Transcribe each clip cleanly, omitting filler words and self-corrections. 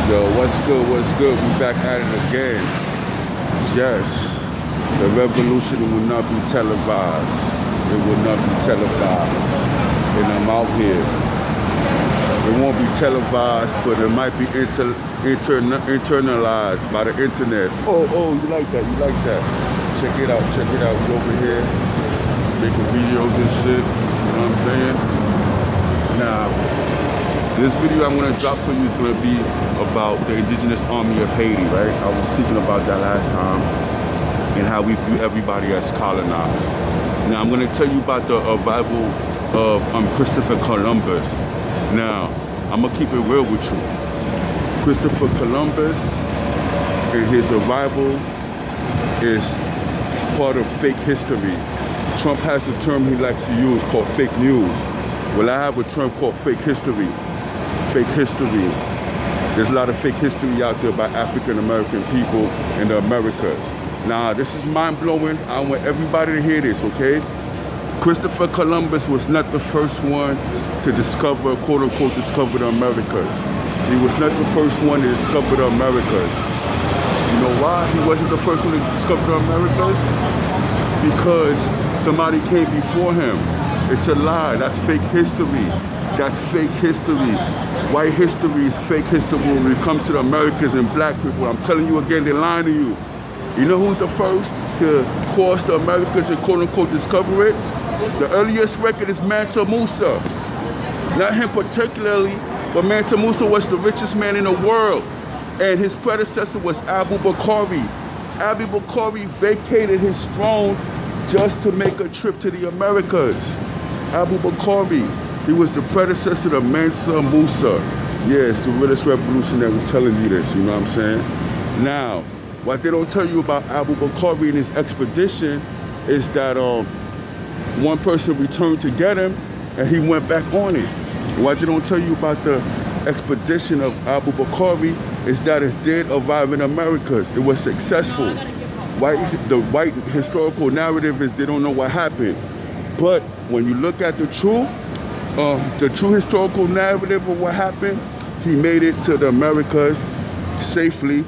Yo, what's good, what's good? We back at it again. Yes, the revolution will not be televised. It will not be televised. And I'm out here. It won't be televised, but it might be internalized by the internet. Oh, you like that, you like that. Check it out, we over here making videos and shit, you know what I'm saying? Now, this video I'm going to drop for you is going to be about the Indigenous Army of Haiti, right? I was speaking about that last time and how we view everybody as colonized. Now, I'm going to tell you about the arrival of Christopher Columbus. Now, I'm going to keep it real with you. Christopher Columbus and his arrival is part of fake history. Trump has a term he likes to use called fake news. Well, I have a term called fake history. Fake history. There's a lot of fake history out there by African American people in the Americas. Now, this is mind-blowing. I want everybody to hear this, okay? Christopher Columbus was not the first one to discover, quote-unquote, discover the Americas. He was not the first one to discover the Americas. You know why he wasn't the first one to discover the Americas? Because somebody came before him. It's a lie. That's fake history. That's fake history. White history is fake history when it comes to the Americans and black people. I'm telling you again, they're lying to you. You know who's the first to cross the Americas and quote-unquote discover it? The earliest record is Mansa Musa. Not him particularly, but Mansa Musa was the richest man in the world. And his predecessor was Abu Bakari. Abu Bakari vacated his throne just to make a trip to the Americas. Abu Bakari. He was the predecessor to Mansa Musa. Yeah, it's the realest revolutionary telling you this, you know what I'm saying? Now, what they don't tell you about Abu Bakari and his expedition is that one person returned to get him and he went back on it. What they don't tell you about the expedition of Abu Bakari is that it did arrive in Americas. It was successful. The white historical narrative is they don't know what happened. But when you look at the true historical narrative of what happened, he made it to the Americas safely,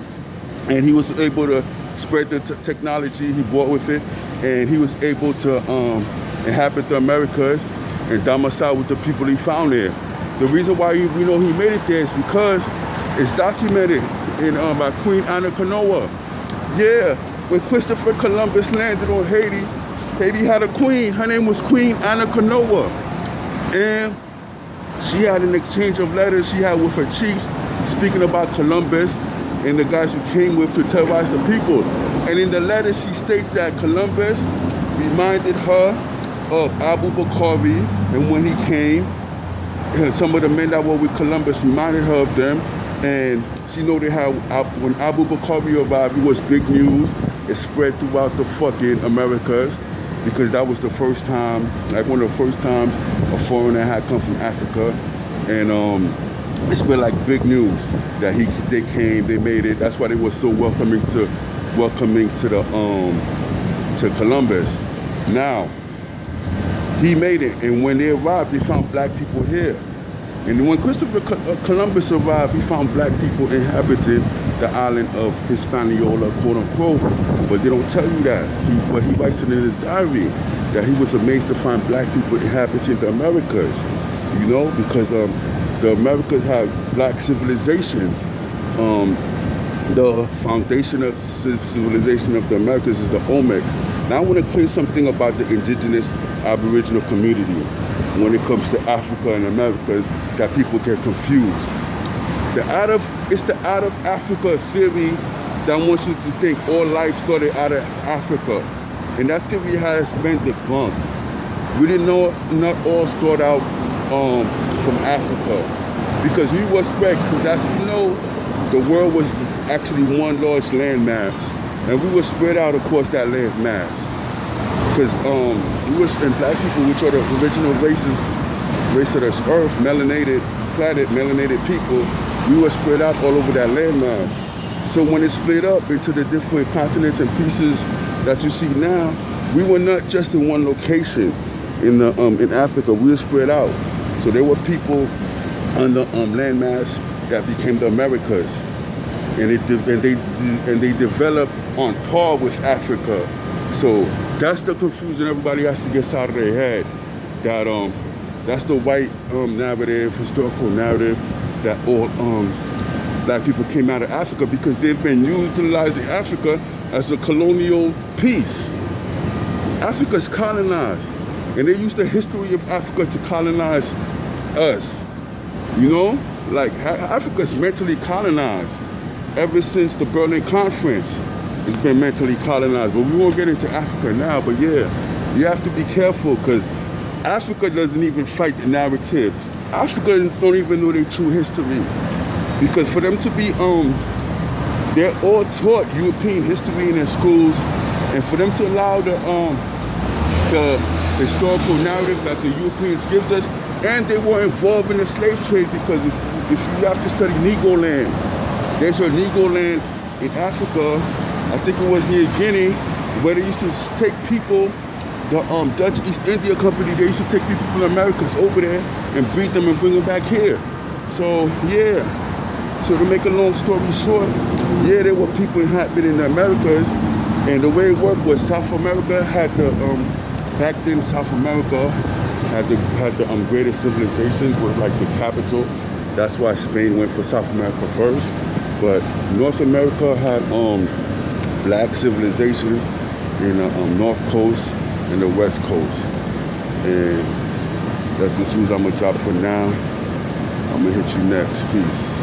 and he was able to spread the technology he brought with it, and he was able to inhabit the Americas and domicile with the people he found there. The reason why we know he made it there is because it's documented by Queen Anna Kanoa. Yeah, when Christopher Columbus landed on Haiti, Haiti had a queen. Her name was Queen Anna Kanoa. And she had an exchange of letters she had with her chiefs speaking about Columbus and the guys who came with to terrorize the people. And in the letter she states that Columbus reminded her of Abu Bakari, and when he came, some of the men that were with Columbus reminded her of them. And she noted how when Abu Bakari arrived, it was big news. It spread throughout the fucking Americas, because that was the first time, like one of the first times a foreigner had come from Africa. And it spread like big news that they came, they made it. That's why they were so welcoming to Columbus. Now, he made it, and when they arrived, they found black people here. And when Christopher Columbus arrived, he found black people inhabiting the island of Hispaniola, quote unquote. But they don't tell you that. But he writes it in his diary that he was amazed to find black people inhabiting the Americas. You know, because the Americas have black civilizations. The foundation of civilization of the Americas is the Olmecs. Now I want to clear something about the indigenous Aboriginal community when it comes to Africa and Americas that people get confused. It's the out of Africa theory that wants you to think all life started out of Africa. And that theory has been debunked. We didn't know not all started out from Africa, because we were spread, because as you know, the world was actually one large landmass, and we were spread out across that landmass. Because we were, and black people, which are the original race of this earth, melanated planet, melanated people, we were spread out all over that landmass. So when it split up into the different continents and pieces that you see now, we were not just in one location in Africa. We were spread out. So there were people on the landmass that became the Americas, and they developed on par with Africa. So that's the confusion everybody has to get out of their head. That's the white narrative, historical narrative, that all black people came out of Africa because they've been utilizing Africa as a colonial piece. Africa's colonized, and they used the history of Africa to colonize us. You know, like Africa's mentally colonized ever since the Berlin Conference. It's been mentally colonized, but we won't get into Africa now. But yeah, you have to be careful because Africa doesn't even fight the narrative. Africans don't even know their true history, because for them to be they're all taught European history in their schools, and for them to allow the historical narrative that the Europeans give us, and they were involved in the slave trade, because if you have to study Negro land, there's a Negro land in Africa, I think it was near Guinea, where they used to take people, the Dutch East India Company, they used to take people from the Americas over there and breed them and bring them back here. So yeah, so to make a long story short, yeah, there were people inhabiting the Americas, and the way it worked was South America had the, back then South America had the greatest civilizations, was like the capital. That's why Spain went for South America first. But North America had black civilizations in the North Coast and the West Coast. And that's the news I'm gonna drop for now. I'm gonna hit you next. Peace.